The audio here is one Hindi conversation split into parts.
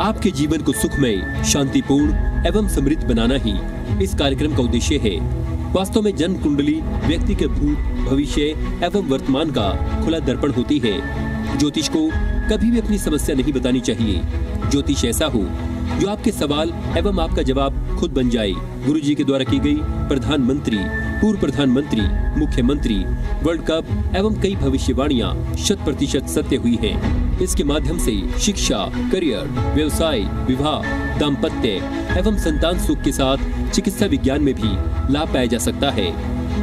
आपके जीवन को सुखमय, शांतिपूर्ण एवं समृद्ध बनाना ही इस कार्यक्रम का उद्देश्य है। वास्तव में जन्म कुंडली व्यक्ति के भूत, भविष्य एवं वर्तमान का खुला दर्पण होती है। ज्योतिष को कभी भी अपनी समस्या नहीं बतानी चाहिए। ज्योतिष ऐसा हो जो आपके सवाल एवं आपका जवाब खुद बन जाए। गुरुजी के द्वारा की गई प्रधानमंत्री, पूर्व प्रधानमंत्री, मुख्यमंत्री, वर्ल्ड कप एवं कई भविष्यवाणियां 100% सत्य हुई हैं। इसके माध्यम से शिक्षा, करियर, व्यवसाय, विवाह, दाम्पत्य एवं संतान सुख के साथ चिकित्सा विज्ञान में भी लाभ पाया जा सकता है।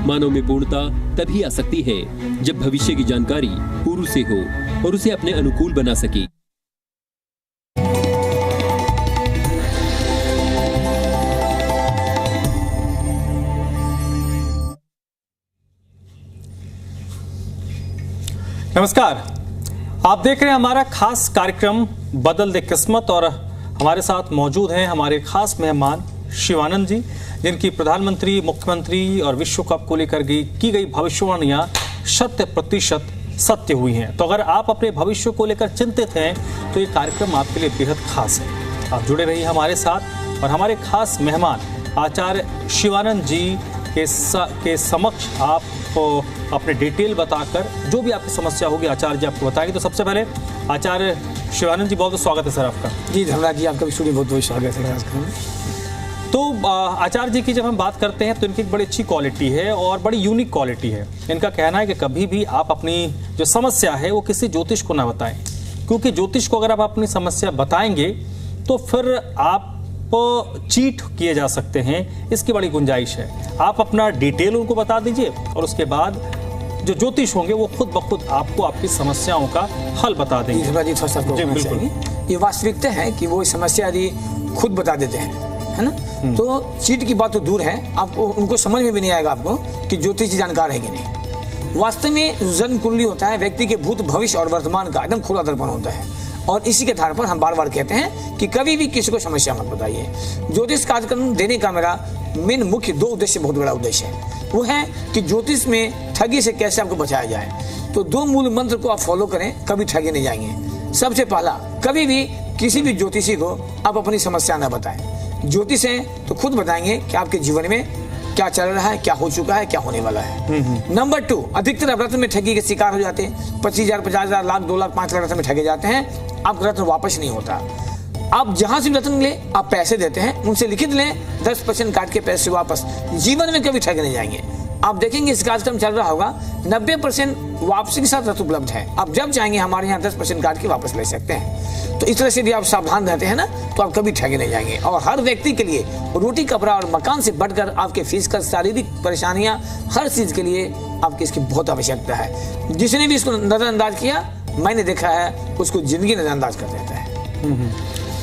मानव में पूर्णता तभी आ सकती है जब भविष्य की जानकारी पूर्व से हो और उसे अपने अनुकूल बना सके। नमस्कार, आप देख रहे हैं हमारा खास कार्यक्रम बदल दे किस्मत और हमारे साथ मौजूद हैं हमारे खास मेहमान शिवानंद जी, जिनकी प्रधानमंत्री, मुख्यमंत्री और विश्व कप को लेकर की गई भविष्यवाणियां 100% सत्य हुई हैं। तो अगर आप अपने भविष्य को लेकर चिंतित हैं तो ये कार्यक्रम आपके लिए बेहद खास है। आप जुड़े रहिए हमारे साथ और हमारे खास मेहमान आचार्य शिवानंद जी के समक्ष आप अपने डिटेल बताकर जो भी आपकी समस्या होगी आचार्य जी आपको बताएंगे। तो सबसे पहले आचार्य शिवानंद जी, बहुत बहुत स्वागत है सर आपका। जी धन्यवाद जी, आपका भी स्टूडियो बहुत बहुत स्वागत है। तो आचार्य जी की जब हम बात करते हैं तो इनकी एक बड़ी अच्छी क्वालिटी है और बड़ी यूनिक क्वालिटी है। इनका कहना है कि कभी भी आप अपनी जो समस्या है वो किसी ज्योतिष को ना बताएं, क्योंकि ज्योतिष को अगर आप अपनी समस्या बताएंगे तो फिर आप चीट किए जा सकते हैं। इसकी बड़ी गुंजाइश है। आप अपना डिटेल उनको बता दीजिए और उसके बाद जो ज्योतिष होंगे वो खुद ब खुद आपको आपकी समस्याओं का हल बता देंगे। जी बिल्कुल, ये वास्तविकता है कि वो समस्या यदि खुद बता देते हैं, है ना, तो चीट की बात तो दूर है, आपको उनको समझ में भी नहीं आएगा आपको कि ज्योतिष जानकार है कि नहीं। वास्तव में जन्म कुंडली होता है व्यक्ति के भूत, भविष्य और वर्तमान का एकदम खुला दर्पण होता है। और इसी के आधार पर हम बार बार कहते हैं कि कभी भी किसी को समस्या मत बताइए। ज्योतिष कार्यक्रम देने का मेरा मेन मुख्य दो उद्देश्य, बहुत बड़ा उद्देश्य है। वो है कि ज्योतिष में ठगी से कैसे आपको बचाया जाए। तो दो मूल मंत्र को आप फॉलो करें, कभी ठगे नहीं जाएंगे। सबसे पहला, कभी भी किसी भी ज्योतिषी को आप अपनी समस्या न बताएं। ज्योतिष है तो खुद बताएंगे कि आपके जीवन में क्या चल रहा है, क्या हो चुका है, क्या होने वाला है। नंबर 2, अधिकतर रत्न में ठगी के शिकार हो जाते हैं। 25,000, 50,000, लाख, 2 लाख, 5 लाख रत्न में ठगे जाते हैं। आपका रत्न वापस नहीं होता। आप जहां से रत्न ले आप पैसे देते हैं, उनसे लिखित लें, 10% काट के पैसे वापस। जीवन में कभी ठगे नहीं जाएंगे। आप देखेंगे इस कार्यक्रम चल रहा होगा, 90% वापसी के साथ रत्न उपलब्ध है। आप जब चाहेंगे हमारे यहाँ 10% काट के वापस ले सकते हैं। तो इस तरह से यदि आप सावधान रहते हैं ना, तो आप कभी ठगे नहीं जाएंगे। और हर व्यक्ति के लिए रोटी, कपड़ा और मकान से बढ़कर आपके फिजिकल, शारीरिक परेशानियां, हर चीज के लिए आपकी इसकी बहुत आवश्यकता है। जिसने भी इसको नजरअंदाज किया, मैंने देखा है, उसको जिंदगी नजरअंदाज कर देता है।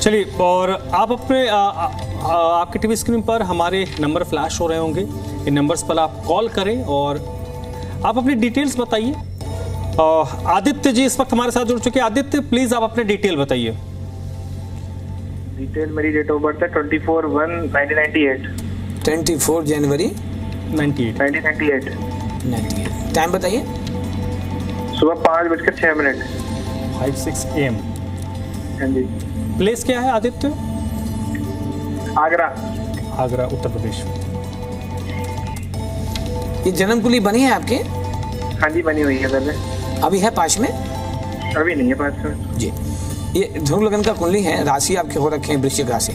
चलिए, और आप अपने आपके टीवी स्क्रीन पर हमारे नंबर फ्लैश हो रहे होंगे। इन नंबर्स पर आप कॉल करें और आप अपनी डिटेल्स बताइए। आदित्य जी इस वक्त हमारे साथ जुड़ चुके हैं। आदित्य, प्लीज आप अपने डिटेल बताइए। डिटेल मेरी डेट ऑफ बर्थ है 24/1/1998। 24 जनवरी 1998। टाइम बताइए। सुबह 5:06 5:06 AM। हाँ जी। प्लेस क्या है आदित्य? आगरा। आगरा, उत्तर प्रदेश। ये जन्म कुंडली बनी है आपके? हाँ जी, बनी हुई है पहले। अभी है पास में? अभी नहीं है पास में जी। ये ध्रुव लगन का कुंडली है। राशि आपके हो रखे हैं वृश्चिक राशि।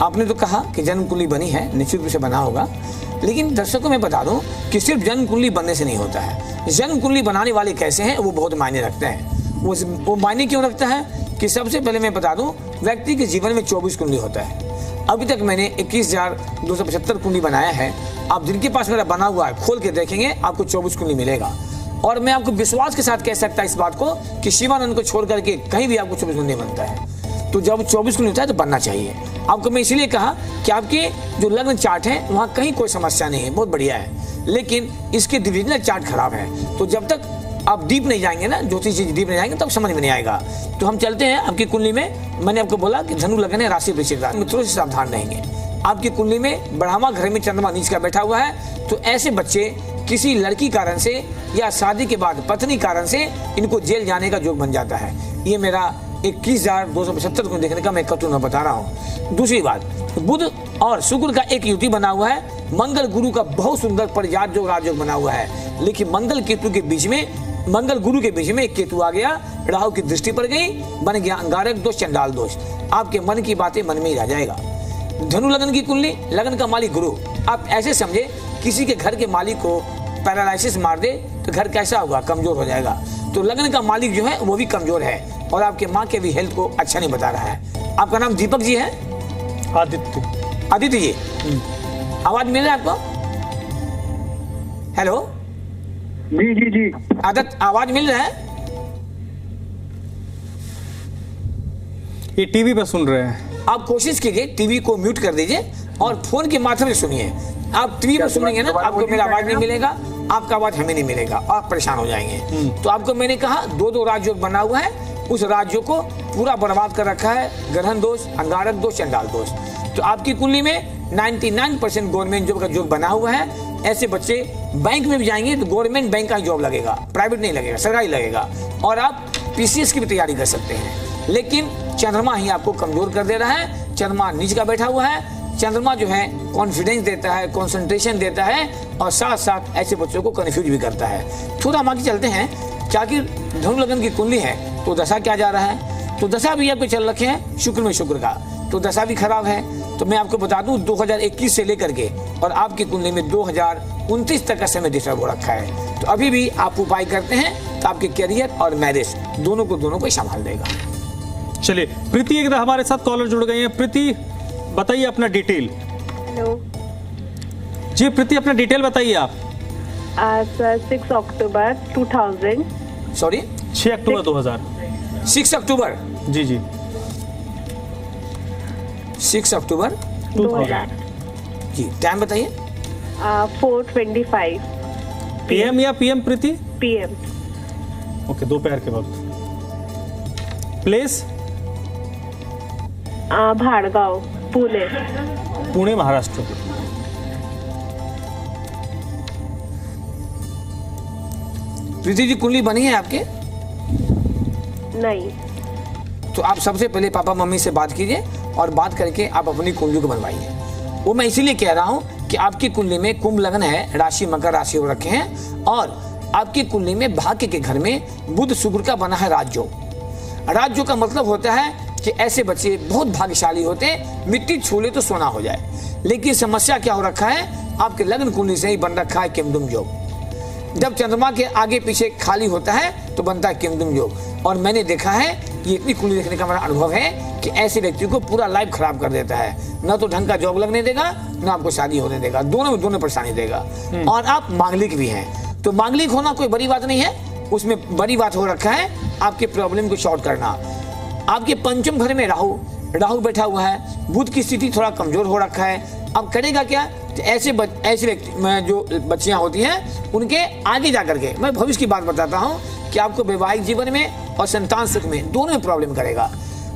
आपने तो कहा कि जन्म कुंडली बनी है, निश्चित रूप से बना होगा। लेकिन दर्शकों में बता दूं कि सिर्फ जन्म कुंडली बनने से नहीं होता है। जन्म कुंडली बनाने वाले कैसे हैं वो बहुत मायने रखते हैं। वो मायने क्यों रखता है कि सबसे पहले मैं बता दूं, व्यक्ति के जीवन में 24 कुंडली होता है। अभी तक मैंने 21,275 कुंडली बनाया है। आप जिनके पास मेरा बना हुआ है खोल के देखेंगे, आपको 24 कुंडली मिलेगा। और मैं आपको विश्वास के साथ कह सकता इस बात को कि शिवानंद को छोड़ करके कहीं भी आपको 24 कुंडली बनता है। तो जब 24 कुंडली होता है तो बनना चाहिए आपको। मैं इसलिए कहा कि आपके जो लग्न चार्ट है वहाँ कहीं कोई समस्या नहीं है, बहुत बढ़िया है। लेकिन इसके डिविजनल चार्ट खराब है। तो जब तक आप डीप नहीं जाएंगे ना, ज्योतिष डीप नहीं जाएंगे, तब समझ में नहीं आएगा। तो हम चलते हैं आपकी कुंडली में। मैंने आपको बोला कि धनु लगन है, राशि वृश्चिक राशि। मित्रों से सावधान रहेंगे। आपकी कुंडली में बढ़ावा घर में चंद्रमा नीच का बैठा हुआ है। तो ऐसे बच्चे किसी लड़की कारण से या शादी के बाद पत्नी कारण से इनको जेल जाने का योग बन जाता है। ये मेरा 21,275 को देखने का मैं कटु न बता रहा हूँ। दूसरी बात, बुध और शुक्र का एक युति बना हुआ है, मंगल गुरु का बहुत सुंदर परिजात जो राजयोग बना हुआ है, लेकिन मंगल केतु के बीच में, मंगल गुरु के बीच में एक केतु आ गया, राहु की दृष्टि पड़ गई, बन गया अंगारक दोष, चंडाल दोष। आपके मन की बातें मन में ही रह जाएगा। धनु लगन की कुंडली, लगन का मालिक गुरु। आप ऐसे समझे किसी के घर के मालिक को पैरालिसिस मार दे तो घर कैसा होगा, कमजोर हो जाएगा। तो लगन का मालिक जो है वो भी कमजोर है और आपके माँ के भी हेल्थ को अच्छा नहीं बता रहा है। आपका नाम दीपक जी है? आदित्य। आदित्य जी, आवाज मिल रहा है आपको? हेलो जी जी जी। आदित्य, आवाज मिल रहा है? ये टीवी पे सुन रहे हैं। आप कोशिश कीजिए टीवी को म्यूट कर दीजिए और फोन के माध्यम से सुनिए। आप टीवी पर सुनेंगे ना, आपको मेरा आवाज नहीं मिलेगा, आपका आवाज हमें नहीं मिलेगा, आप परेशान हो जाएंगे। तो आपको मैंने कहा 2 राजयोग बना हुआ है, उस राज्यों को पूरा बर्बाद कर रखा है, ग्रहण दोष, अंगारक दोष, चंडाल दोष। तो आपकी कुंडली में 99% गवर्नमेंट जॉब का जॉब बना हुआ है। ऐसे बच्चे बैंक में भी जाएंगे तो गवर्नमेंट बैंक का जॉब लगेगा, प्राइवेट नहीं लगेगा, सरकारी लगेगा। और आप पीसीएस की भी तैयारी कर सकते हैं। लेकिन चंद्रमा ही आपको कमजोर कर दे रहा है। चंद्रमा नीच का बैठा हुआ है। चंद्रमा जो है कॉन्फिडेंस देता है, कंसंट्रेशन देता है और साथ साथ ऐसे बच्चों को कंफ्यूज भी करता है। थोड़ा हम आगे चलते हैं। क्या कि धनु लगन की कुंडली है तो दशा क्या जा रहा है? तो दशा भी आपको चल रखे हैं शुक्र में, शुक्र का तो दशा भी खराब है। तो मैं आपको बता दूं 2021 से लेकर के और आपकी कुंडली में 2029 तक का समय डिस्टर्ब हो रखा है। तो अभी भी आप उपाय करते हैं तो आपके करियर और मैरिज दोनों को संभाल देगा। चलिए प्रीति एक हमारे साथ कॉलर जुड़ गए हैं। प्रीति बताइए अपना डिटेल। हेलो जी प्रीति, अपना डिटेल बताइए आप। सर 6 अक्टूबर 2000। सॉरी 6 अक्टूबर 2000। 6 अक्टूबर जी जी 6 अक्टूबर 2000। जी, टाइम बताइए। 4:25 पीएम या पीएम प्रीति? PM। ओके, दोपहर के वक्त। प्लेस? भाड़गांव, पुणे। पुणे, महाराष्ट्र। प्रीति जी कुंडली बनी है आपके? नहीं। तो आप सबसे पहले पापा मम्मी से बात कीजिए और बात करके आप अपनी कुंडली को बनवाइए। वो मैं इसीलिए कह रहा हूँ कि आपकी कुंडली में कुंभ लगन है, राशि मकर राशि हो रखे हैं और आपकी कुंडली में भाग्य के घर में बुध शुक्र का बना है राजयोग। राजयोग का मतलब होता है कि ऐसे बच्चे बहुत भाग्यशाली होते हैं, मिट्टी छू ले तो सोना हो जाए। लेकिन समस्या क्या हो रखा है, आपके लग्न कुंडली से ही बन रखा है किमदुम योग। जब चंद्रमा के आगे पीछे खाली होता है तो बनता है किमदुम योग। और मैंने देखा है, ये इतनी कुंडली देखने का मेरा अनुभव है कि ऐसे व्यक्ति को पूरा लाइफ खराब कर देता है। न तो ढंग का जॉब लगने देगा, न आपको शादी होने देगा, दोनों परेशानी देगा। और आप मांगलिक भी हैं, तो मांगलिक होना कोई बड़ी बात नहीं है। उसमें बड़ी बात हो रखा है आपके प्रॉब्लम को सॉल्व करना। आपके पंचम घर में राहु बैठा हुआ है, बुध की स्थिति थोड़ा कमजोर हो रखा है। अब करेगा क्या? तो ऐसे व्यक्ति जो बच्चियां होती हैं उनके आगे जाकर के, मैं भविष्य की बात बताता हूं कि आपको वैवाहिक जीवन में और संतान सुख में दोनों में प्रॉब्लम करेगा।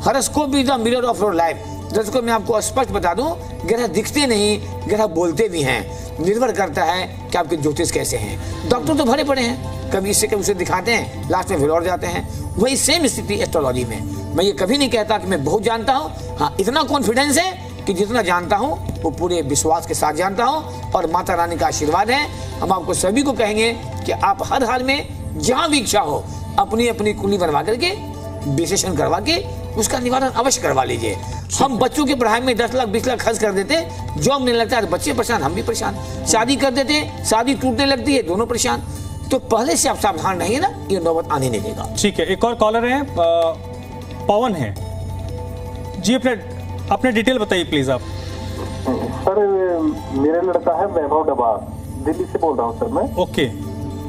Horoscope is the mirror of your life. दर्शकों मैं आपको स्पष्ट बता दूं, ग्रह दिखते नहीं, ग्रह बोलते भी हैं। निर्भर करता है कि आपके ज्योतिष कैसे हैं। डॉक्टर तो भरे पड़े हैं, कभी इससे कभी उसे दिखाते हैं, लास्ट में फिर जाते हैं। वही सेम स्थिति एस्ट्रोलॉजी में। मैं ये कभी नहीं कहता कि मैं बहुत जानता हूँ, हाँ इतना कॉन्फिडेंस है कि जितना जानता हूँ वो पूरे विश्वास के साथ जानता हूँ और माता रानी का आशीर्वाद है। हम आपको सभी को कहेंगे कि आप हर हाल में जहाँ भी इच्छा हो अपनी अपनी कुंडली बनवा करके विश्लेषण करवा के उसका निवारण अवश्य करवा लीजिए। हम बच्चों की पढ़ाई में 10 लाख 20 लाख खर्च कर देते, जॉब नहीं लगता, बच्चे परेशान, हम भी परेशान। शादी कर देते, शादी टूटने लगती है, दोनों परेशान। तो पहले से आप सावधान रहिए ना, ये नौबत आने नहीं देगा। ठीक है, एक और कॉलर है, पवन है जी। अपने डिटेल बताइए प्लीज आप। सर मेरा लड़का है वैभव डबार, दिल्ली से बोल रहा हूँ सर मैं। ओके,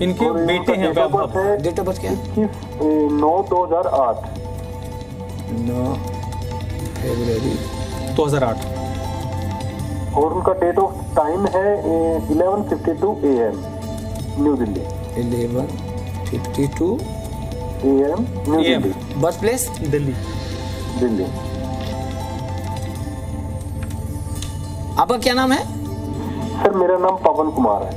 इनके बेटे हैं वैभव। डेट ऑफ बर्थ क्या है? 21/9/2008। 9 फरवरी 2008। और उनका डेट ऑफ टाइम है 11:52 AM new Delhi. 11:52 AM new Delhi. Birth place Delhi. Delhi. आपका क्या नाम है? सर मेरा नाम पवन कुमार है।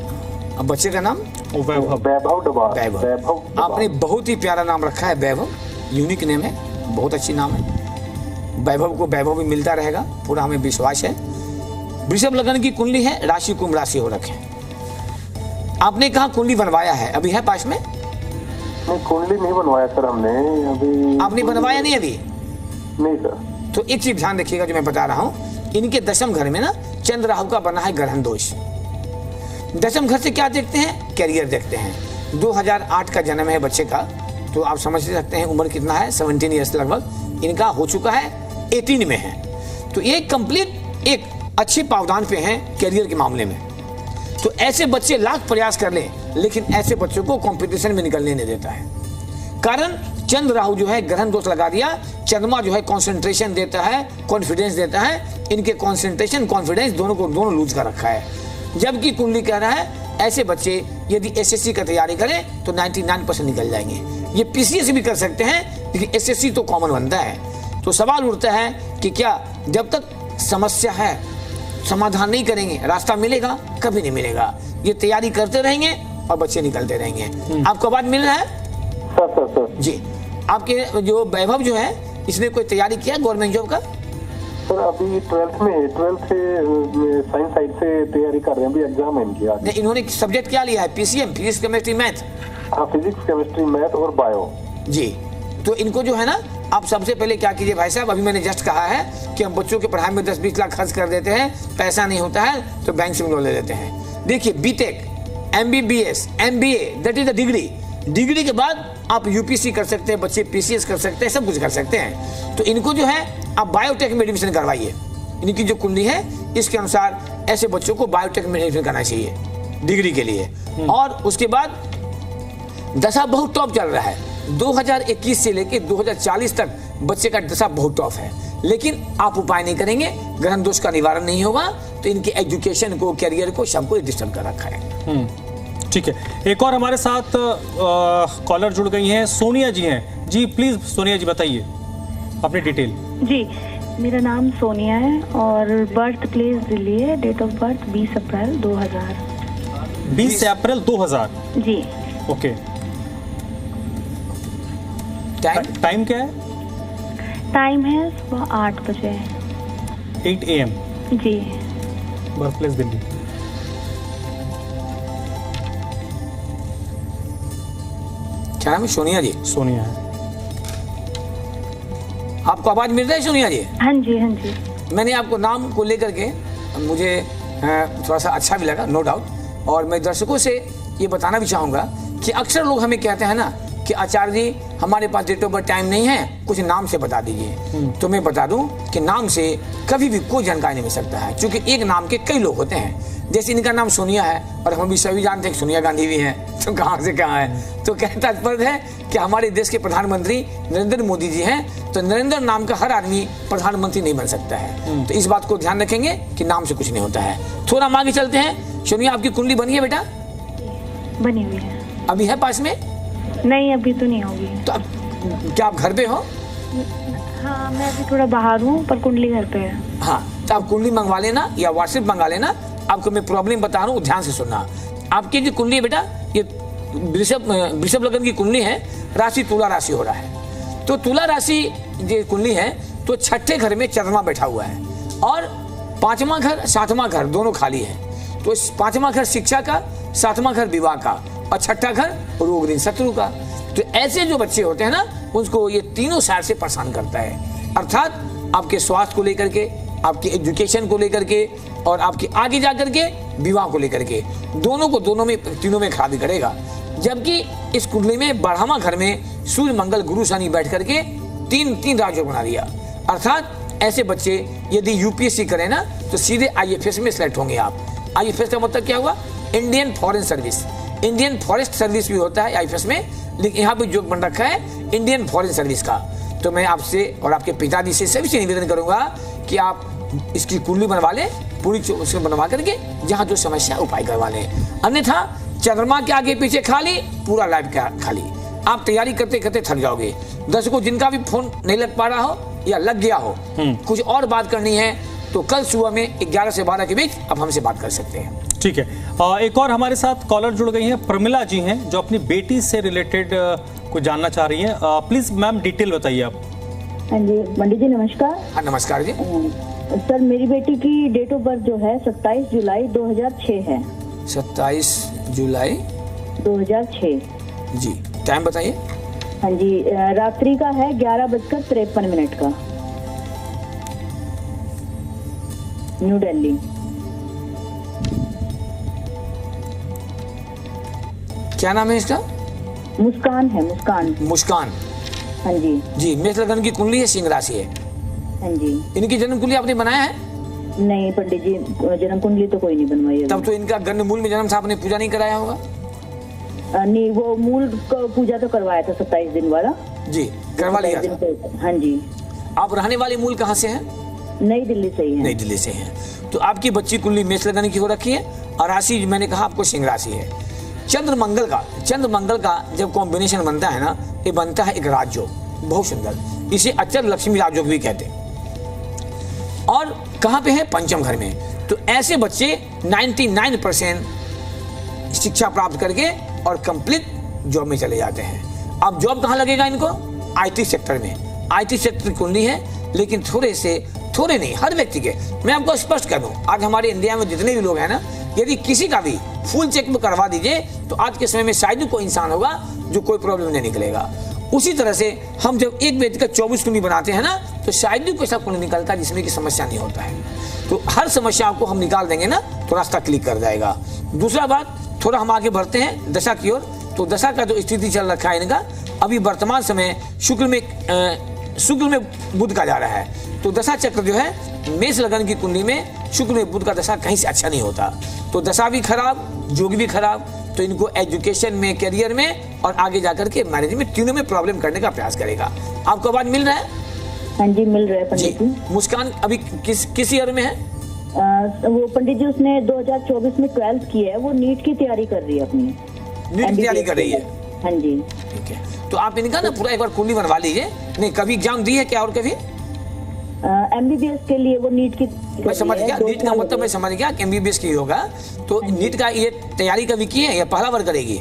अब बच्चे का नाम? वैभव। वैभव डबार। वैभव। आपने बहुत ही प्यारा नाम रखा है वैभव, यूनिक नेम है। बहुत अच्छी नाम है। वैभव को वैभव भी मिलता रहेगा, पूरा हमें विश्वास है। वृषभ लग्न की कुंडली है, राशि कुंभ राशि हो रखे। आपने कहा कुंडली बनवाया है, अभी है पास में? नहीं, कुंडली नहीं बनवाया सर हमने अभी। आपने बनवाया नहीं अभी? नहीं सर। तो एक चीज ध्यान रखिएगा जो मैं बता रहा हूं, इनके दशम घर में ना चंद्र राहु का बना है ग्रहण दोष। दशम घर से क्या देखते हैं? कैरियर देखते हैं। 2008 का जन्म है बच्चे का, तो आप समझ सकते हैं उम्र कितना है, 17 ईयर्स लगभग इनका हो चुका है, 18 में है। तो ये कंप्लीट एक अच्छे पावदान पे हैं कैरियर के मामले में। तो ऐसे बच्चे लाख प्रयास कर लें, लेकिन ऐसे बच्चों को कंपटीशन में निकलने नहीं देता है। कारण चंद्र राहु जो है ग्रहण दोष लगा दिया। चंद्रमा जो है कंसंट्रेशन देता है, कॉन्फिडेंस देता है। इनके कंसंट्रेशन कॉन्फिडेंस दोनों लूज कर रखा है। जबकि कुंडली कह रहा है ऐसे बच्चे यदि एसएससी का तैयारी करें तो 99% निकल जाएंगे। ये पीसीएस भी कर सकते हैं, लेकिन एसएससी तो कॉमन बनता है। तो सवाल उठता है कि क्या जब तक समस्या है समाधान नहीं करेंगे रास्ता मिलेगा? कभी नहीं मिलेगा। ये तैयारी करते रहेंगे और बच्चे निकलते रहेंगे। आपको आवाज मिल रहा है? सर जी। आपके जो वैभव जो है इसने कोई तैयारी किया गवर्नमेंट जॉब का? सर अभी 12th से साइंस साइड से तैयारी कर रहे हैं, अभी एग्जाम है इनकी आज। नहीं, इन्होंने सब्जेक्ट क्या लिया है? PCM, physics chemistry math? हाँ, फिजिक्स केमिस्ट्री मैथ और बायो। जी। तो इनको जो है ना, आप सबसे पहले क्या कीजिए भाई साहब, अभी मैंने जस्ट कहा है कि हम बच्चों के पढ़ाई में 10-20 लाख खर्च कर देते हैं, पैसा नहीं होता है तो बैंक से लोन ले लेते हैं। देखिए BTech, MBBS, MBA, that is the degree के बाद आप यूपीसी कर सकते हैं, बच्चे पीसीएस कर सकते हैं, सब कुछ कर सकते हैं। तो इनको जो है आप बायोटेक में एडमिशन करवाइए। इनकी जो कुंडली है इसके अनुसार ऐसे बच्चों को बायोटेक में एडमिशन करना चाहिए डिग्री के लिए। और उसके बाद दशा बहुत टॉप चल रहा है। 2021 से लेकर 2040 तक बच्चे का दशा बहुत टॉप है, लेकिन आप उपाय नहीं करेंगे, ग्रहण दोष का निवारण नहीं होगा, तो इनके एजुकेशन को, कैरियर को, सबको डिस्टर्ब कर रखा है। ठीक है, एक और हमारे साथ कॉलर जुड़ गई हैं, सोनिया जी हैं। जी प्लीज सोनिया जी बताइए अपनी डिटेल। जी, मेरा नाम सोनिया है और बर्थ प्लेस दिल्ली है। Date of birth 20 April 2000। 20 April 2000। जी। ओके। टाइम क्या है? टाइम है सुबह 8 बजे। 8 AM। जी। Birth place Delhi. क्या नाम है? सोनिया जी। सोनिया है। आपको आवाज मिल रही है सोनिया जी? हाँ जी, हाँ जी। मैंने आपको नाम को लेकर के मुझे थोड़ा सा अच्छा भी लगा, नो डाउट। और मैं दर्शकों से ये बताना भी चाहूँगा कि अक्सर लोग हमें कहते हैं ना कि आचार्य जी हमारे पास डेट ऑफ बर्थ टाइम नहीं है, कुछ नाम से बता दीजिए। तो मैं बता दूं कि नाम से कभी भी कोई जानकारी नहीं मिल सकता है, क्योंकि एक नाम के कई लोग होते हैं। जैसे इनका नाम सोनिया है और हम भी सभी जानते हैं कि सोनिया गांधी भी हैं, तो कहाँ से कहाँ है। तो कहता तात्पर्य है कि हमारे देश के प्रधानमंत्री नरेंद्र मोदी जी हैं, तो नरेंद्र नाम का हर आदमी प्रधानमंत्री नहीं बन सकता है। तो इस बात को ध्यान रखेंगे कि नाम से कुछ नहीं होता है। थोड़ा हम आगे चलते हैं। सोनिया आपकी कुंडली बनी है बेटा? बनी हुई है। अभी है पास में? नहीं, अभी तो नहीं होगी। तो अब क्या आप घर पे हो? हाँ, मैं अभी थोड़ा बाहर हूँ, पर कुंडली घर पे है। हाँ, तो आप कुंडली मंगवा लेना या व्हाट्सएप मंगा लेना। आपको मैं प्रॉब्लम बता रहा हूँ, ध्यान से सुनना। आपकी जो कुंडली है बेटा, ये वृषभ लग्न की कुंडली है, राशि तुला राशि हो रहा है। तो तुला राशि जो कुंडली है, तो छठे घर में चंद्रमा बैठा हुआ है और 5वां घर 7वां घर दोनों खाली है। तो 5वां घर शिक्षा का, 7वां घर विवाह का और छठा घर रोग ऋण शत्रु का। तो ऐसे जो बच्चे होते हैं ना, उनको ये तीनों साइड से परेशान करता है। अर्थात आपके स्वास्थ्य को लेकर के, आपके एजुकेशन को लेकर के और आपके आगे जाकर के विवाह को लेकर के, दोनों में तीनों में खराबी करेगा। जबकि इस कुंडली में 12वां घर में सूर्य मंगल गुरु शनि बैठ करके तीन राज्यों बना दिया। अर्थात ऐसे बच्चे यदि यूपीएससी करें ना, तो सीधे आईएफएस में सिलेक्ट होंगे आप। आईएफएस का मतलब क्या हुआ? Indian foreign service. Indian forest service भी होता है आईएफएस में, लेकिन यहाँ पे जो बन रखा है इंडियन फॉरेन सर्विस का। तो मैं आपसे और आपके पिताजी से सभी से निवेदन करूंगा कि आप इसकी कुंडली बनवा लें, पूरी उसको बनवा करके जहाँ जो समस्या उपाय करवा लें। अन्यथा चंद्रमा के आगे पीछे खाली, पूरा लाइफ का खाली। आप तैयारी करते करते थक जाओगे। दर्शकों जिनका भी फोन नहीं लग पा रहा हो या लग गया हो, कुछ और बात करनी है, तो कल सुबह में 11 से 12 के बीच आप हमसे बात कर सकते हैं। ठीक है। एक और हमारे साथ कॉलर जुड़ गई हैं, प्रमिला जी हैं, जो अपनी बेटी से रिलेटेड कुछ जानना चाह रही हैं। प्लीज मैम डिटेल बताइए आप। हाँ जी पंडित जी नमस्कार। हाँ नमस्कार जी। सर मेरी बेटी की डेट ऑफ बर्थ जो है 27 जुलाई 2006 है। 27 जुलाई 2006 जी। टाइम बताइए। हाँ जी रात्रि का है 11:53 का। न्यू दिल्ली। क्या नाम है इसका? मुस्कान है, मुस्कान। मुस्कान। हाँ जी। जी, मेष लगन की कुंडली है, सिंह राशि है। हाँ जी। इनकी जन्म कुंडली आपने बनाया है? नहीं पंडित जी जन्म कुंडली तो कोई नहीं बनवाई है। तब तो इनका गंड मूल में जन्म था, आपने पूजा नहीं कराया होगा? नहीं वो मूल पूजा तो करवाया था 27 दिन वाला। जी करवा लिया था। हाँ जी। आप रहने वाले मूल कहाँ से हैं? नई दिल्ली से ही है। नई दिल्ली से हैं। तो आपकी बच्ची कुंडली मेष लगन की हो रखी है और राशि मैंने कहा आपको सिंह राशि है। चंद्र मंगल का जब कॉम्बिनेशन बनता है ना, ये बनता है एक राजयोग, बहुत सुंदर। इसे अचर लक्ष्मी राजयोग भी कहते हैं। और कहाँ पे है? पंचम घर में। तो ऐसे बच्चे 99% शिक्षा प्राप्त करके और कंप्लीट जॉब में चले जाते हैं। अब जॉब कहाँ लगेगा इनको? आईटी सेक्टर में। आईटी सेक्टर की कुंडली है, लेकिन थोड़े नहीं, हर व्यक्ति के। मैं आपको स्पष्ट कर दूं, आज हमारे इंडिया में जितने भी लोग हैं ना, यदि किसी का भी फुल चेक में करवा दीजिए तो आज के समय में शायद कोई इंसान होगा जो कोई प्रॉब्लम नहीं निकलेगा। उसी तरह से हम जब एक व्यक्ति का 24 कुंडली बनाते हैं ना, तो शायद कोई ऐसा कुंडली निकलता है जिसमें की समस्या नहीं होता है। तो हर समस्या को हम निकाल देंगे ना तो रास्ता क्लिक कर जाएगा। दूसरा बात, थोड़ा हम आगे बढ़ते हैं दशा की ओर। तो दशा का जो स्थिति चल रखा है इनका, अभी वर्तमान समय शुक्र में बुध का जा रहा है। तो दशा चक्र जो है मेष लगन की कुंडली में शुक्र में बुध का दशा कहीं से अच्छा नहीं होता। तो दशा भी खराब, योग भी खराब। तो इनको एजुकेशन में, करियर में और आगे जाकर के मैरिज में, तीनों में प्रॉब्लम करने का प्रयास करेगा। आपको आवाज मिल रहा है? हाँ जी मिल रहा है पंडित जी। मुस्कान अभी किस ईयर में है? वो पंडित जी उसने 2024 में 12th की है, वो नीट की तैयारी कर रही है अपनी। नीट की तैयारी कर रही है? हाँ जी। ठीक है, तो आप इनका ना पूरा एक बार कुंडली बनवा लीजिए। नहीं कभी एग्जाम दी है क्या? और कभी MBBS के लिए वो नीट की, मैं समझ गया। नीट का मतलब मैं समझ गया कि MBBS की होगा। तो नीट का ये तैयारी कभी की है या पहला बार करेगी?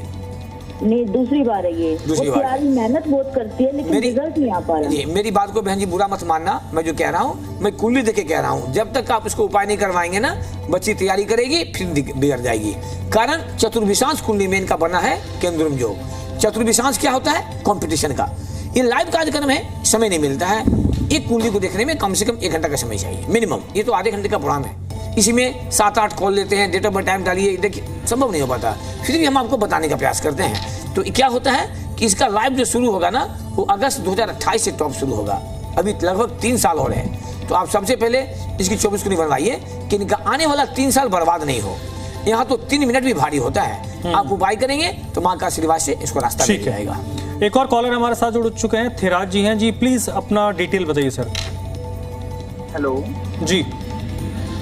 नहीं दूसरी बार है ये। दूसरी बार तैयारी मेहनत बहुत करती है लेकिन रिजल्ट नहीं आ पा रहा। मेरी बात को बहन जी बुरा मत मानना, मैं जो कह रहा हूँ मैं कुंडली देके कह रहा हूँ। जब तक आप इसको उपाय नहीं करवाएंगे ना, बच्ची तैयारी करेगी फिर बिगड़ जाएगी। कारण चतुर्विशांश कुंडली में इनका बना है केंद्रम योग। चतुर्विशांश क्या होता है? कंपटीशन का। ये लाइव कार्यक्रम है, समय नहीं मिलता है। एक कुंडली को देखने में कम से कम 1 घंटा का समय चाहिए मिनिमम। ये तो आधे घंटे का प्रोग्राम है, इसी में 7-8 कॉल लेते हैं, डेट ऑफ बर्थ टाइम डालिए, देखिए संभव नहीं हो पाता। फिर भी हम आपको बताने का प्रयास करते हैं। तो क्या होता है कि इसका लाइव जो शुरू होगा ना, वो अगस्त 2028 से टॉप शुरू होगा। अभी लगभग 3 साल हो रहे हैं। तो आप सबसे पहले इसकी 24 कुंडली बनवाइए कि इनका आने वाला 3 साल बर्बाद नहीं हो। यहाँ तो 3 मिनट भी भारी होता है। आप उपाय करेंगे तो माँ का आशीर्वाद से इसको रास्ता मिल जाएगा। एक और कॉलर हमारे साथ जुड़ चुके हैं, थिराज जी हैं जी। प्लीज अपना डिटेल बताइए सर। हेलो जी।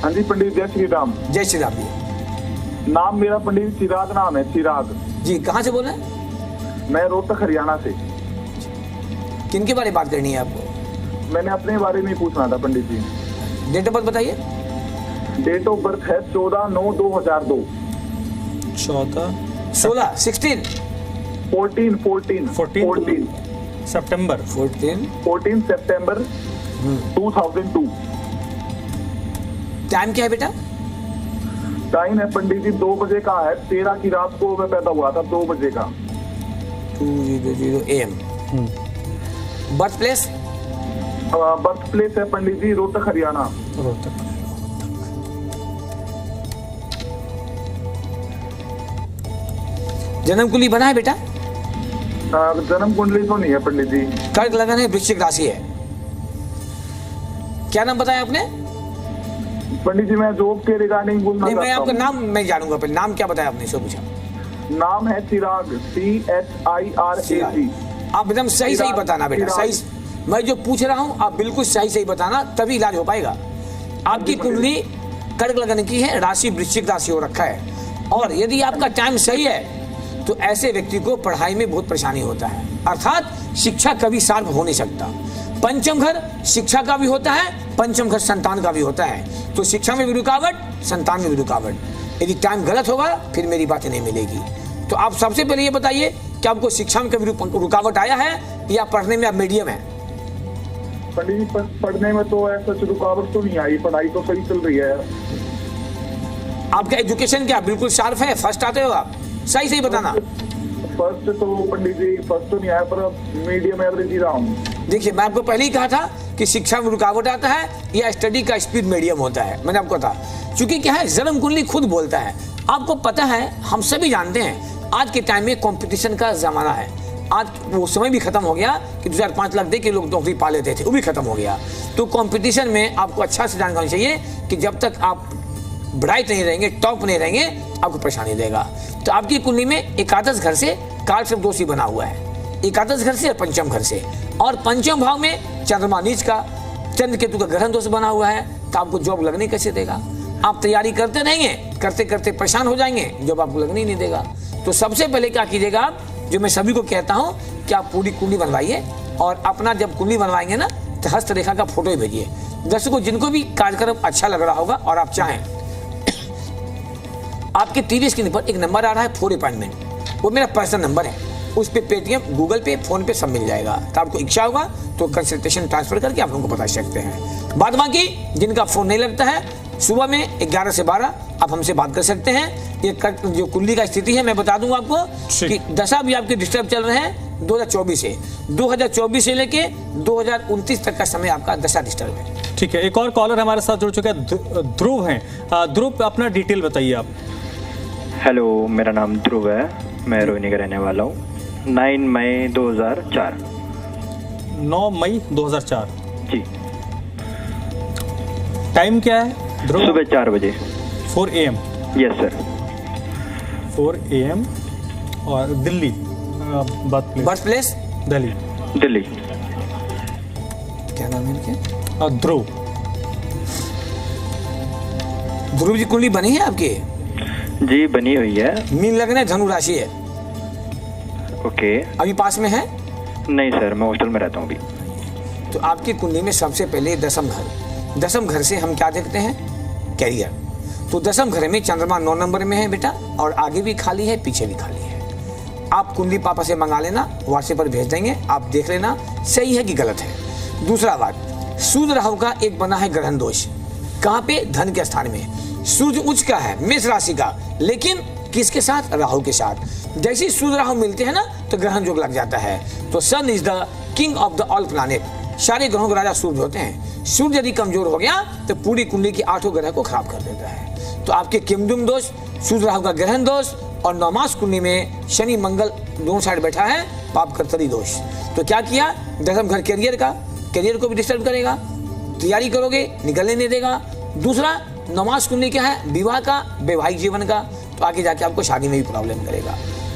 हाँ जी पंडित, जय श्री राम। जय श्री राम जी। नाम मेरा पंडित चिराग नाम है, चिराग जी। कहाँ से बोल रहे हैं? मैं रोहतक हरियाणा से। किनके बारे में बात करनी है आपको? मैंने अपने बारे में पूछना था पंडित जी। डेट ऑफ बर्थ बताइए। डेट ऑफ बर्थ है 14/9/2002। 16 14 सितंबर 14 सितंबर 2002। टाइम क्या है बेटा? टाइम है पंडित जी 2 बजे का है। 13 की रात को मैं पैदा हुआ था, 2 बजे का। 2:00 AM। Birth place? Birth place है पंडित जी रोहतक हरियाणा। रोहतक। जन्म कुंडली बना है बेटा? जन्म कुंडली तो नहीं है पंडित जी। कर्क लगन है, वृश्चिक राशि है। क्या नाम बताया आपने? पंडित जी मैं जॉब के रिगार्डिंग बोलना नहीं, मैं चाहता आपका हूं। नाम मैं जानूंगा पहले। नाम क्या बताया आपने? इसको पूछा। नाम है चिराग, CHIRAG। आप एकदम सही बताना बेटा, चिराग। सही। मैं जो पूछ रहा हूँ आप बिल्कुल सही बताना, तभी इलाज हो पाएगा। आपकी कुंडली कर्क लगन की है, राशि वृश्चिक राशि हो रखा है। और यदि आपका टाइम सही है तो ऐसे व्यक्ति को पढ़ाई में बहुत परेशानी होता है, अर्थात शिक्षा कभी शार्प हो नहीं सकता। पंचम घर शिक्षा का भी होता है, पंचम घर संतान का भी होता है। तो शिक्षा में भी रुकावट, संतान में भी रुकावट। यदि टाइम गलत होगा फिर मेरी बातें नहीं मिलेगी। तो आप सबसे पहले ये बताइए कि आपको शिक्षा में कभी रुकावट आया है या पढ़ने में आप मीडियम है? पंडित जी पढ़ने में तो ऐसा रुकावट तो नहीं आई, पढ़ाई तो सही चल रही है। आपका एजुकेशन क्या बिल्कुल शार्प है? फर्स्ट आते हो आप? सही सही बताना। फर्स्ट तो पंडित जी फर्स्ट तो नहीं आया, पर मीडियम एवरेज ही रहा हूँ। देखिए, मैं आपको पहले ही कहा था कि शिक्षा में रुकावट आता है या स्टडी का स्पीड मीडियम होता है। मैंने आपको कहा, क्योंकि क्या है, जन्म कुंडली खुद बोलता है। आपको पता है, हम सभी जानते हैं आज के टाइम में कंपटीशन का जमाना है। आज वो समय भी खत्म हो गया कि 2-5 लाख दे के लोग नौकरी पा लेते थे, वो भी खत्म हो गया। तो कंपटीशन में आपको अच्छा से जानना चाहिए कि जब तक आप ब्राइट नहीं रहेंगे, टॉप नहीं रहेंगे, आपको परेशानी देगा। तो आपकी कुंडली में एकादश घर से काल सर्प दोष बना हुआ है, एकादश घर से और पंचम घर से, और पंचम भाव में चंद्रमा नीच का, चंद्र केतु का ग्रहण दोष बना हुआ है। तो आपको जॉब लगने कैसे देगा? आप तैयारी करते रहेंगे, करते करते परेशान हो जाएंगे, जॉब आपको लगने ही नहीं देगा। तो सबसे पहले क्या कीजिएगा आप, जो मैं सभी को कहता हूं कि आप पूरी कुंडली बनवाइए, और अपना जब कुंडली बनवाएंगे ना तो हस्तरेखा का फोटो ही भेजिए। दर्शकों, जिनको भी कार्यक्रम अच्छा लग रहा होगा और आप चाहें, आपके टीवी स्क्रीन पर एक नंबर आ रहा है फॉर अपॉइंटमेंट, वो मेरा पर्सनल नंबर है। उस पे पेटीएम, गूगल पे, फोन पे सब मिल जाएगा। तो आपको इच्छा होगा तो कंसल्टेशन ट्रांसफर करके आप लोगों को बता सकते हैं। बाद बाकी जिनका फोन नहीं लगता है, सुबह में 11 से 12 आप हमसे बात कर सकते हैं। ये जो कुंडली का स्थिति है मैं बता दूंगा आपको कि दशा भी आपके डिस्टर्ब चल रहे हैं 2024 से लेके 2029 तक का समय आपका दशा डिस्टर्ब है। ठीक है, एक और कॉलर हमारे साथ जुड़ चुका है, ध्रुव हैं। ध्रुव, अपना डिटेल बताइए आप। हेलो, मेरा नाम ध्रुव है, मैं रोहिणी का रहने वाला हूँ। 9 मई 2004। 9 मई 2004 जी। टाइम क्या है ध्रुव? सुबह 4 बजे। 4 AM? Yes sir. 4 AM। और दिल्ली बर्थ प्लेस? दिल्ली। दिल्ली। क्या नाम है इनके? ध्रुव। ध्रुव जी, कुंडली बनी है आपकी? जी बनी हुई है। मीन लग्न है, धनु राशि है। ओके। अभी पास में है? नहीं सर, मैं हॉस्टल में रहता हूँ अभी। तो आपकी कुंडली में सबसे पहले दसम घर से हम क्या देखते हैं? कैरियर। तो दसम घर में चंद्रमा 9 नंबर में है बेटा, और आगे भी खाली है, पीछे भी खाली है। आप कुंडली पापा से मंगा लेना, व्हाट्सएप पर भेज देंगे, आप देख लेना सही है कि गलत है। दूसरा बात, सूर्य राहु का एक बना है ग्रहण दोष। कहाँ पे? धन के स्थान में। सूर्य उच्च का है, मेष राशि का, लेकिन किसके साथ? राहु के साथ। जैसे ही सूर्य राहु मिलते हैं ना तो ग्रहण योग लग जाता है। तो sun is the king of the all planet, सारे ग्रहों के राजा सूर्य होते हैं। सूर्य यदि कमजोर हो गया तो पूरी कुंडली की 8 ग्रह को खराब कर देता है। तो आपके किमदुम दोष, सूर्य राहु का ग्रहण दोष, और नवमास कुंडली में शनि मंगल दोनों साइड बैठा है, पाप कर्तरी दोष। तो क्या किया? दसम घर कैरियर को भी डिस्टर्ब करेगा, तैयारी करोगे निकलने नहीं देगा। दूसरा, नवमास कुंडली क्या है? विवाह का, वैवाहिक जीवन का। तो आगे जाके आपको शादी में भी प्रॉब्लम करेगा।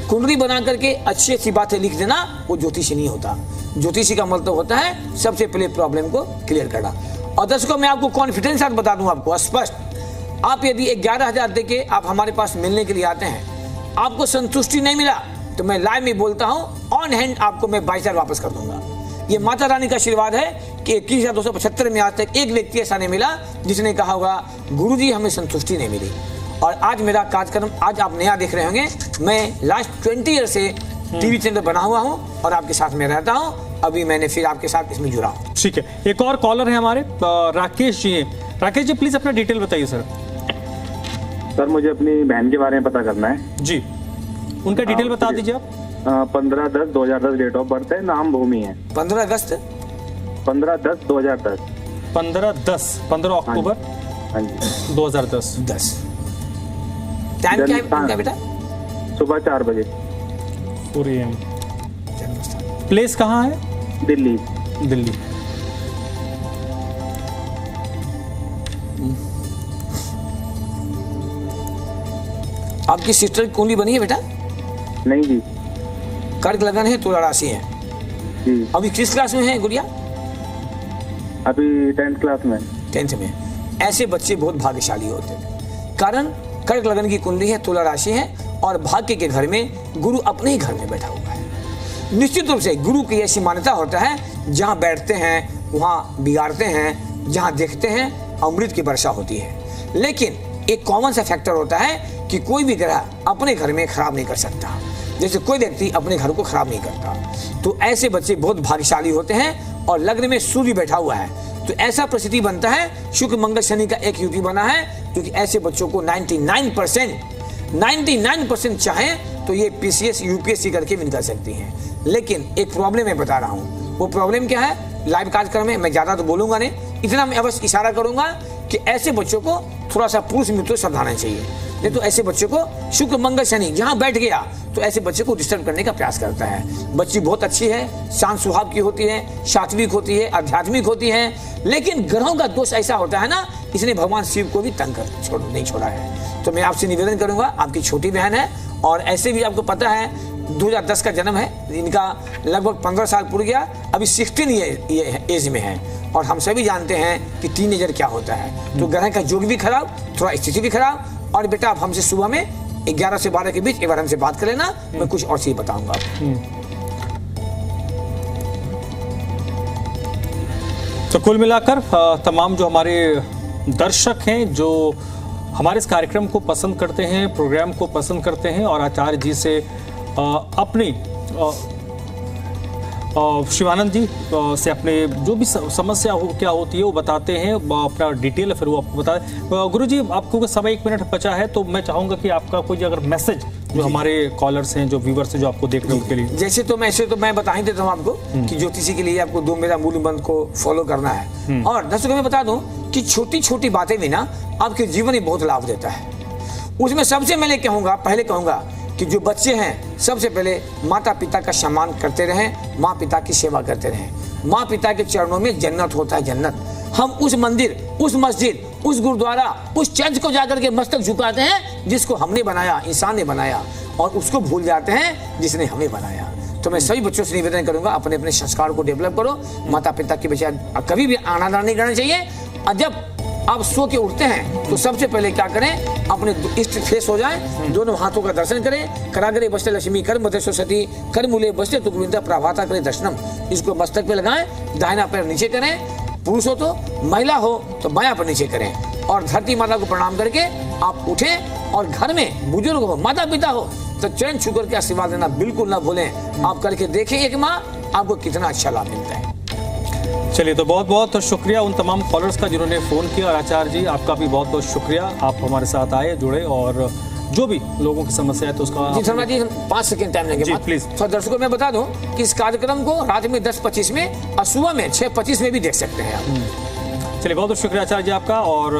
कुंडली बना करके अच्छी अच्छी बातें लिख देना, वो ज्योतिषी नहीं होता। ज्योतिषी का मतलब होता है सबसे पहले प्रॉब्लम को क्लियर करना। और दर्शकों, मैं आपको कॉन्फिडेंस साथ बता दूं आपको स्पष्ट, आप यदि 11,000 देके आप हमारे पास मिलने के लिए आते हैं, आपको संतुष्टि नहीं मिला तो मैं लाइव में बोलता हूं, ऑन हैंड आपको मैं 22,000 वापस कर दूंगा। ये माता रानी का आशीर्वाद है कि 21,275 में आज तक एक व्यक्ति ऐसा नहीं मिला जिसने कहा होगा गुरुजी हमें संतुष्टि नहीं मिली। और आज मेरा कार्यक्रम, आज आप नया देख रहे होंगे, मैं लास्ट 20 ईयर से टीवी चैनल बना हुआ हूं और आपके साथ में रहता हूं। अभी मैंने फिर आपके साथ इसमें जुड़ा हूं। ठीक है, एक और कॉलर है हमारे, राकेश जी हैं। राकेश जी, प्लीज अपना डिटेल बताइए सर। सर, मुझे अपनी बहन के बारे में पता करना है जी, उनका डिटेल बता दीजिए आप। 15/10/2010 डेट ऑफ बर्थ है, नाम भूमि है। 15 अगस्त 15/10/2010। 15 अक्टूबर हाँ जी 2010। टाइम क्या है उनका बेटा? सुबह 4 बजे। 4 AM। प्लेस कहाँ है? दिल्ली। दिल्ली। आपकी सिस्टर की कुंडली बनी है बेटा? नहीं जी। कर्क लगन है, तुला राशि है जी। अभी किस क्लास में है गुड़िया? अभी 10th क्लास में। 10th में। ऐसे बच्चे बहुत भाग्यशाली होते हैं, कारण कर्क लगन की कुंडली है, तुला राशि है, और भाग्य के घर में गुरु अपने ही घर में बैठा हुआ है। निश्चित रूप से गुरु की ऐसी मान्यता होता है, जहां बैठते हैं वहां बिगाड़ते हैं, जहां देखते हैं अमृत की वर्षा होती है। लेकिन एक कॉमन सा फैक्टर होता है कि कोई भी ग्रह अपने घर में खराब नहीं कर सकता, जैसे कोई व्यक्ति अपने घर को खराब नहीं करता। तो ऐसे बच्चे बहुत भाग्यशाली होते हैं और लग्न में सूर्य बैठा हुआ है, तो ऐसा परिस्थिति बनता है शुक्र मंगल शनि का एक युति बना है, क्योंकि ऐसे बच्चों को 99% चाहे तो ये पीसीएस यूपीएससी करके विन कर सकती हैं। लेकिन एक प्रॉब्लम मैं बता रहा हूँ, वो प्रॉब्लम क्या है, लाइव कार्यक्रम में मैं ज्यादा तो बोलूंगा नहीं, इतना मैं अवश्य इशारा करूंगा कि ऐसे बच्चों को थोड़ा सा पुरुष मित्रों समझाना चाहिए। नहीं तो ऐसे बच्चों को शुक्र मंगल शनि जहां बैठ गया तो ऐसे बच्चे को डिस्टर्ब करने का प्रयास करता है। बच्ची बहुत अच्छी है, शांत स्वभाव की होती है, सात्विक होती है, आध्यात्मिक होती है, लेकिन ग्रहों का दोष ऐसा होता है ना, इसने भगवान शिव को भी तंग कर नहीं छोड़ा है। तो मैं आपसे निवेदन करूंगा, आपकी छोटी बहन है और ऐसे भी आपको पता है 2010 का जन्म है, इनका लगभग 15 साल पूरा गया, अभी 16 ये एज में है, और हम सभी जानते हैं कि टीनेजर क्या होता है। तो ग्रह का योग भी खराब, थोड़ा स्थिति भी खराब। और बेटा आप हमसे सुबह में 11 से 12 के बीच एक बार हमसे बात कर लेना, मैं कुछ और चीज बताऊंगा। तो कुल मिलाकर तमाम जो हमारे दर्शक हैं, जो हमारे इस कार्यक्रम को पसंद करते हैं, प्रोग्राम को पसंद करते हैं और आचार्य जी से अपनी शिवानंद जी से अपने जो भी समस्या क्या होती है वो बताते हैं, अपना डिटेल फिर वो आपको बताएं। गुरुजी आपको समय 1 मिनट बचा है, तो मैं चाहूंगा कि आपका कोई अगर मैसेज जो हमारे कॉलर्स हैं, जो व्यूवर्स हैं, जो आपको देख रहे हैं उनके लिए। जैसे तो मैं बता ही देता हूँ आपको कि ज्योतिषी के लिए आपको 2 मेरा मूल मंत्र को फॉलो करना है। और दर्शकों में बता दूं कि छोटी छोटी बातें भी ना आपके जीवन में बहुत लाभ देता है। उसमें सबसे पहले कहूंगा कि जो बच्चे हैं सबसे पहले माता पिता का सम्मान करते रहें, माँ पिता की सेवा करते रहें। माँ पिता के चरणों में जन्नत होता है, जन्नत। हम उस मंदिर, उस मस्जिद, उस गुरुद्वारा, उस चर्च को जाकर के मस्तक झुकाते हैं जिसको हमने बनाया, इंसान ने बनाया, और उसको भूल जाते हैं जिसने हमें बनाया। तो मैं सभी बच्चों से निवेदन करूंगा, अपने अपने संस्कार को डेवलप करो। माता पिता के बच्चे कभी भी अनादर नहीं करना चाहिए। और जब आप सो के उठते हैं तो सबसे पहले क्या करें, अपने इष्ट फेस हो जाएं, दोनों हाथों का दर्शन करें। कराग्रे बसते लक्ष्मी, कर मध्य सरस्वती, कर मूले बसते तुकुविंदा प्रभाता करे दर्शनम। इसको मस्तक पे लगाएं, दाहिना पैर नीचे करें, पुरुष हो तो, महिला हो तो बायां पैर नीचे करें, और धरती माता को प्रणाम करके आप उठें। और घर में बुजुर्ग हो, माता पिता हो तो चरण छू करके आशीर्वाद देना बिल्कुल ना भूलें। आप करके देखें एक माँ, आपको कितना अच्छा लाभ मिलता है। चलिए, तो बहुत बहुत शुक्रिया उन तमाम कॉलर्स का जिन्होंने फ़ोन किया, और आचार्य जी आपका भी बहुत बहुत शुक्रिया, आप हमारे साथ आए, जुड़े, और जो भी लोगों की समस्या है तो उसका जी धर्मा जी 5 सेकंड टाइम लेंगे प्लीज। तो दर्शकों में बता दूं कि इस कार्यक्रम को रात में 10:25 में और सुबह में 6:25 में भी देख सकते हैं आप। चलिए, बहुत बहुत शुक्रिया आचार्य जी आपका। और